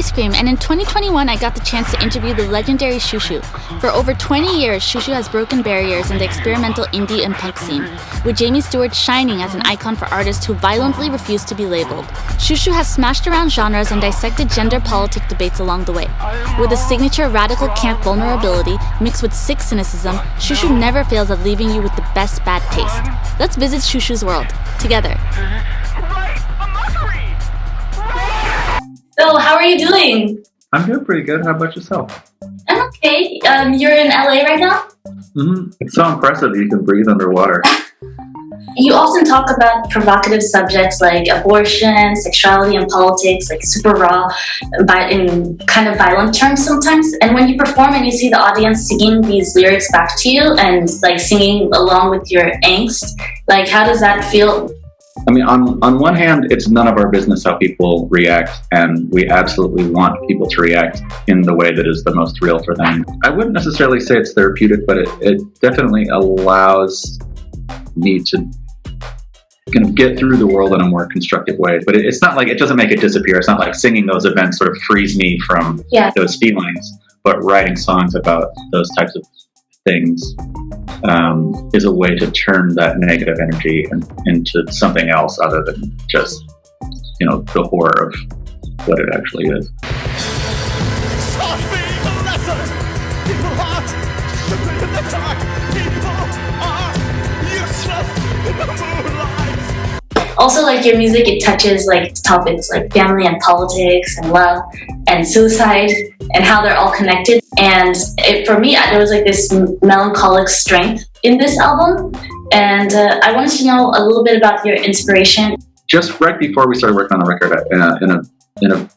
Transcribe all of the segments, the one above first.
ice cream, and in 2021 I got the chance to interview the legendary Xiu Xiu. For over 20 years, Xiu Xiu has broken barriers in the experimental indie and punk scene, with Jamie Stewart shining as an icon for artists who violently refuse to be labeled. Xiu Xiu has smashed around genres and dissected gender-politic debates along the way. With a signature radical camp vulnerability mixed with sick cynicism, Xiu Xiu never fails at leaving you with the best bad taste. Let's visit Xiu Xiu's world, together. So, how are you doing? I'm doing pretty good. How about yourself? I'm okay. You're in LA right now? Mm-hmm. It's so impressive that you can breathe underwater. You often talk about provocative subjects like abortion, sexuality, and politics, like super raw, but in kind of violent terms sometimes. And when you perform and you see the audience singing these lyrics back to you and like singing along with your angst, like how does that feel? I mean, on one hand, it's none of our business how people react, and we absolutely want people to react in the way that is the most real for them. I wouldn't necessarily say it's therapeutic, but it definitely allows me to kind of get through the world in a more constructive way. But it's not like, it doesn't make it disappear. It's not like singing those events sort of frees me from those feelings, but writing songs about those types of things is a way to turn that negative energy into something else other than just, you know, the horror of what it actually is. Also, like your music, it touches like topics like family and politics and love and suicide and how they're all connected. And for me, there was like this melancholic strength in this album. And I wanted to know a little bit about your inspiration. Just right before we started working on the record, in a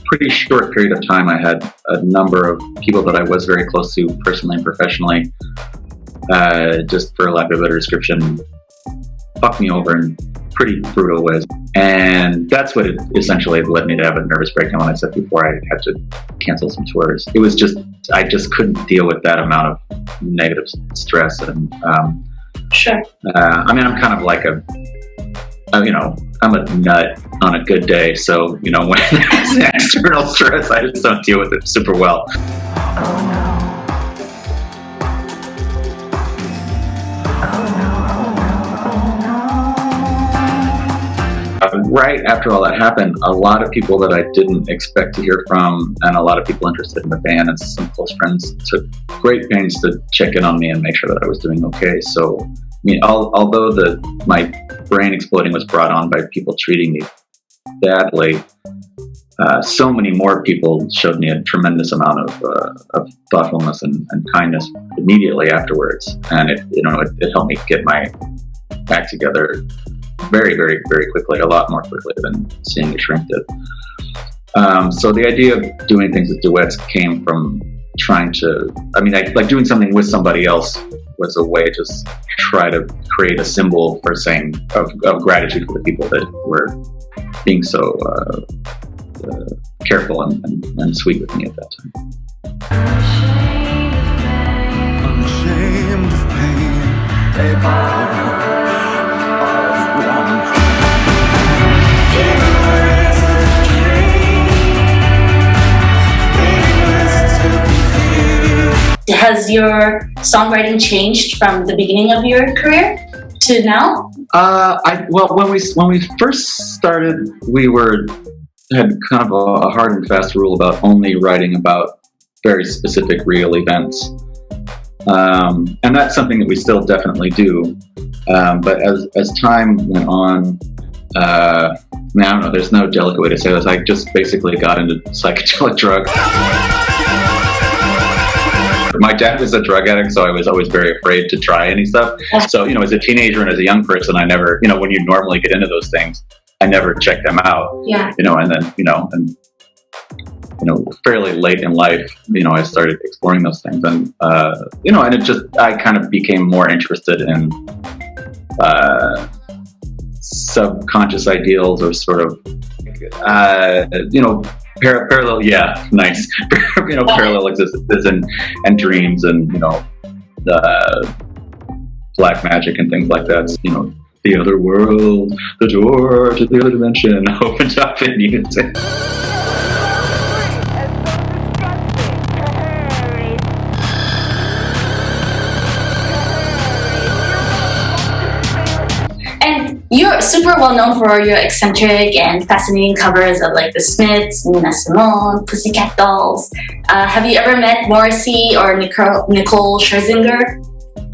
pretty short period of time, I had a number of people that I was very close to personally and professionally, just for lack of a better description, fucked me over in pretty brutal ways. And that's what it essentially led me to have a nervous breakdown when I said before I had to cancel some tours. It was just, I just couldn't deal with that amount of negative stress. And Sure. I mean, I'm kind of like you know, I'm a nut on a good day. So, you know, when there's external stress, I just don't deal with it super well. Right after all that happened, a lot of people that I didn't expect to hear from and a lot of people interested in the band and some close friends took great pains to check in on me and make sure that I was doing okay. So, I mean, although my brain exploding was brought on by people treating me badly, so many more people showed me a tremendous amount of thoughtfulness and kindness immediately afterwards. And it helped me get my act together very, very, very quickly, a lot more quickly than seeing it shrink did. So the idea of doing things as duets came from trying to, like doing something with somebody else was a way to try to create a symbol for saying of gratitude for the people that were being so careful and sweet with me at that time. Unashamed of pain, Has your songwriting changed from the beginning of your career to now? Well, when we first started, we had kind of a hard and fast rule about only writing about very specific real events, and that's something that we still definitely do. But as time went on, I don't know. There's no delicate way to say this. I just basically got into psychedelic drugs. My dad was a drug addict, so I was always very afraid to try any stuff. So, you know, as a teenager and as a young person, I never, you know, when you normally get into those things, I never checked them out. Yeah. You know, and then, fairly late in life, you know, I started exploring those things. And, and it just, I kind of became more interested in subconscious ideals or sort of, parallel, yeah, nice. Parallel existences and dreams and, the black magic and things like that. You know, the other world, the door to the other dimension opens up in music. You're super well known for your eccentric and fascinating covers of like the Smiths, Nina Simone, Pussycat Dolls. Have you ever met Morrissey or Nicole Scherzinger?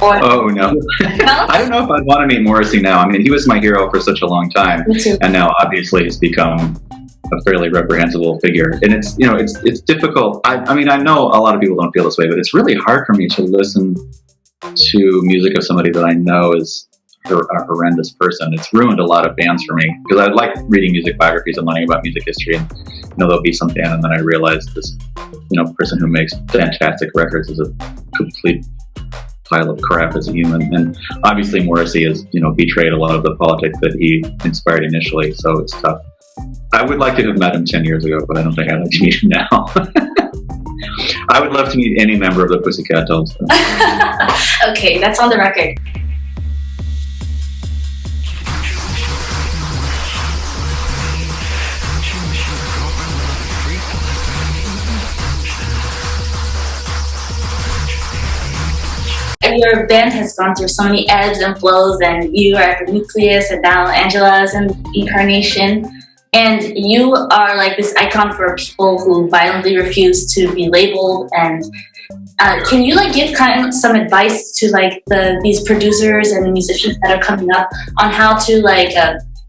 Or Oh no. no? I don't know if I'd want to meet Morrissey now. I mean, he was my hero for such a long time, Me too. and now obviously he's become a fairly reprehensible figure. And it's it's difficult. I mean, I know a lot of people don't feel this way, but it's really hard for me to listen to music of somebody that I know is a horrendous person. It's ruined a lot of bands for me because I like reading music biographies and learning about music history, and there'll be some band, and then I realize this person who makes fantastic records is a complete pile of crap as a human. And obviously Morrissey has betrayed a lot of the politics that he inspired initially, so it's tough. I would like to have met him 10 years ago, but I don't think I'd like to meet him now. I would love to meet any member of the Pussycat Dolls. Okay, that's on the record. Your band has gone through so many ebbs and flows, and you are at the nucleus, and now Angela is an incarnation. And you are like this icon for people who violently refuse to be labeled. And can you like give kind of some advice to like these producers and musicians that are coming up on how to like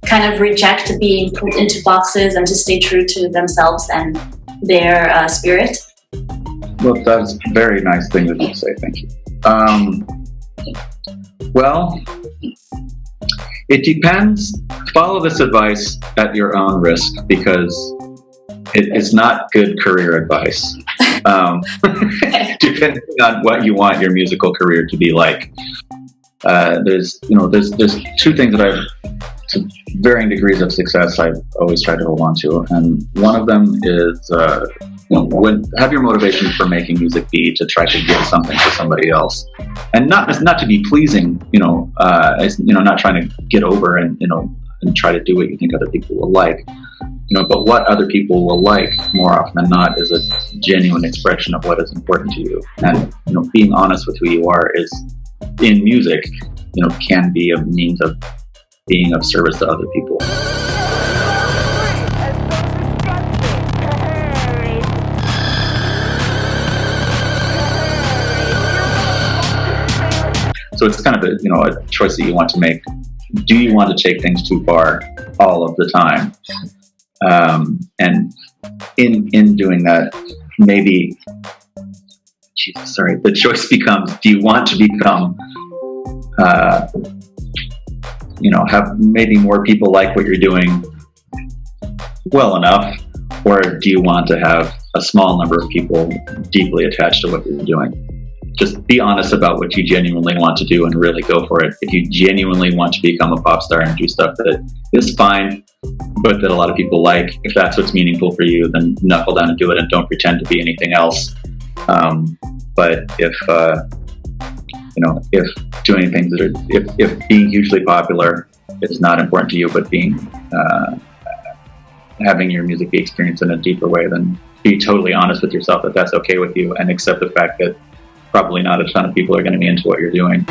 kind of reject being put into boxes and to stay true to themselves and their spirit? Well, that's a very nice thing that you say. Thank you. Well, it depends. Follow this advice at your own risk because it's not good career advice. Depending on what you want your musical career to be like. There's two things that to varying degrees of success I've always tried to hold on to, and one of them is have your motivation for making music be to try to give something to somebody else, and not to be pleasing, not trying to get over and try to do what you think other people will like, but what other people will like more often than not is a genuine expression of what is important to you, and being honest with who you are is in music, can be a means of being of service to other people. So it's kind of a choice that you want to make. Do you want to take things too far all of the time? And in doing that, maybe, the choice becomes: do you want to become, have maybe more people like what you're doing well enough, or do you want to have a small number of people deeply attached to what you're doing? Just be honest about what you genuinely want to do and really go for it. If you genuinely want to become a pop star and do stuff that is fine, but that a lot of people like, if that's what's meaningful for you, then knuckle down and do it and don't pretend to be anything else. But if doing things if being hugely popular is not important to you, but having your music be experienced in a deeper way, then be totally honest with yourself that that's okay with you, and accept the fact that probably not a ton of people are going to be into what you're doing.